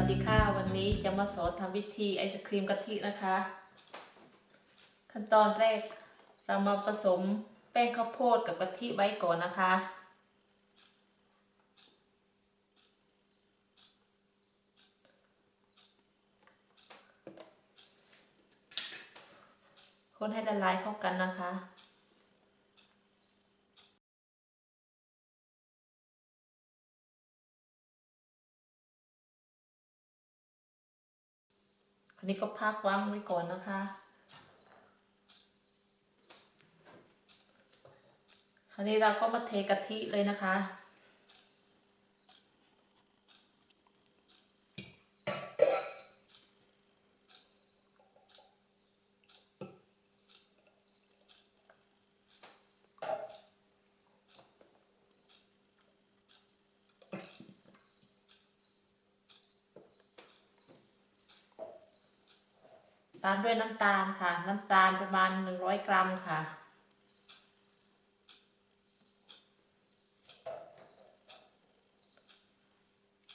วัสดีค่ะวันนี้จะมาสอนทำวิธีไอศครีมกะทินะคะขั้นตอนแรกเรามาผสมแป้งข้าวโพดกับกะทิไว้ก่อนนะคะคนให้ละลายเข้ากันนะคะอันนี้ก็พักวางไว้ก่อนนะคะคราวนี้เราก็มาเทกะทิเลยนะคะตามด้วยน้ำตาลค่ะน้ำตาลประมาณ100 กรัมค่ะ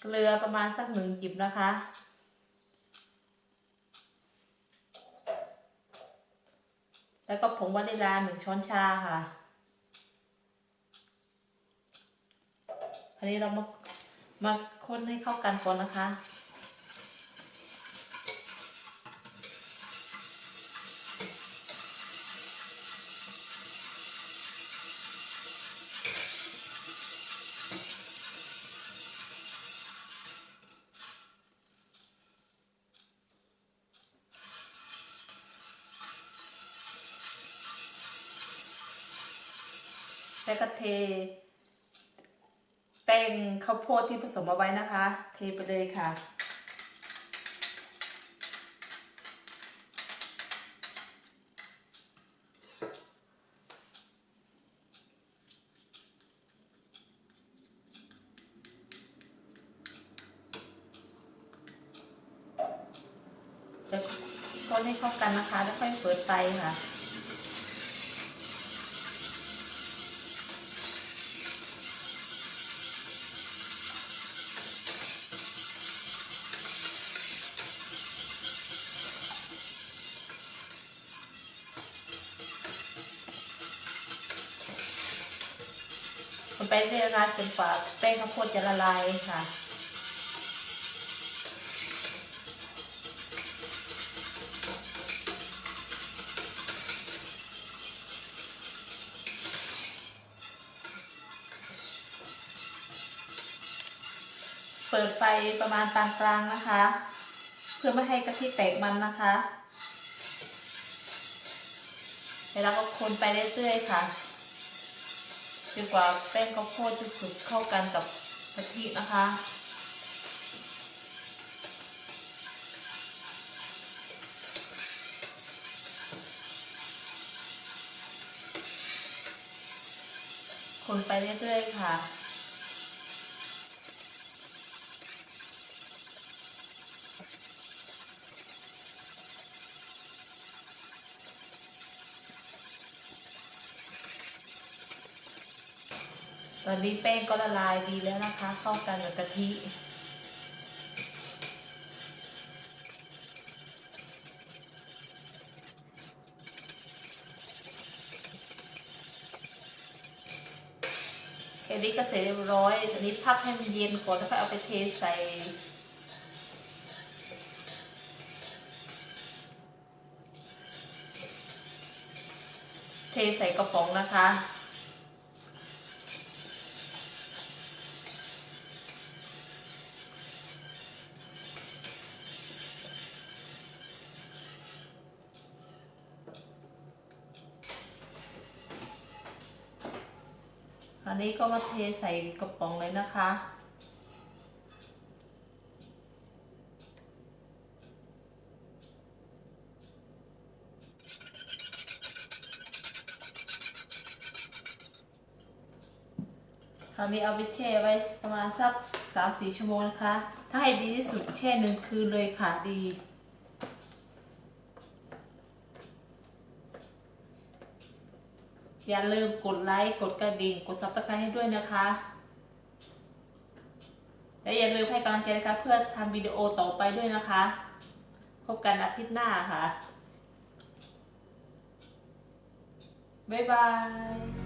เกลือประมาณสัก1 หยิบนะคะแล้วก็ผงวานิลลา1 ช้อนชาค่ะอันนี้เรามาคนให้เข้ากันก่อนนะคะแล้วก็เทแป้งข้าวโพดที่ผสมเอาไว้นะคะเทไปเลยค่ะจะคนให้เข้ากันนะคะแล้วค่อยเปิดไฟค่ะคนไปเรื่อยๆจนกว่าแป้งข้าวโพดจะละลายค่ะเปิดไฟประมาณปานกลางนะคะเพื่อไม่ให้กะทิแตกมันนะคะแล้วก็คนไปเรื่อยๆค่ะจนกว่าแป้งข้าวโพดจะสุกเข้ากันกับกะทินะคะคนไปเรื่อยๆค่ะตอนนี้แป้งก็ละลายดีแล้วนะคะเข้ากันกับกะทิแค่นี้ก็เสร็จเรียบร้อยอันนี้พักให้มันเย็นก่อนแล้วค่อยเอาไปเทใส่กระป๋องนะคะอันนี้ก็มาเทใส่กระป๋องเลยนะคะคราวนี้เอาไปแช่ไว้ประมาณสัก3-4 ชั่วโมงนะคะถ้าให้ดีที่สุดแช่1 คืนเลยค่ะดีอย่าลืมกดไลค์กดกระดิ่งกดซับสไครบ์ให้ด้วยนะคะ และอย่าลืมให้กำลังใจนะคะเพื่อทำวิดีโอต่อไปด้วยนะคะ พบกันอาทิตย์หน้าค่ะ บ๊ายบาย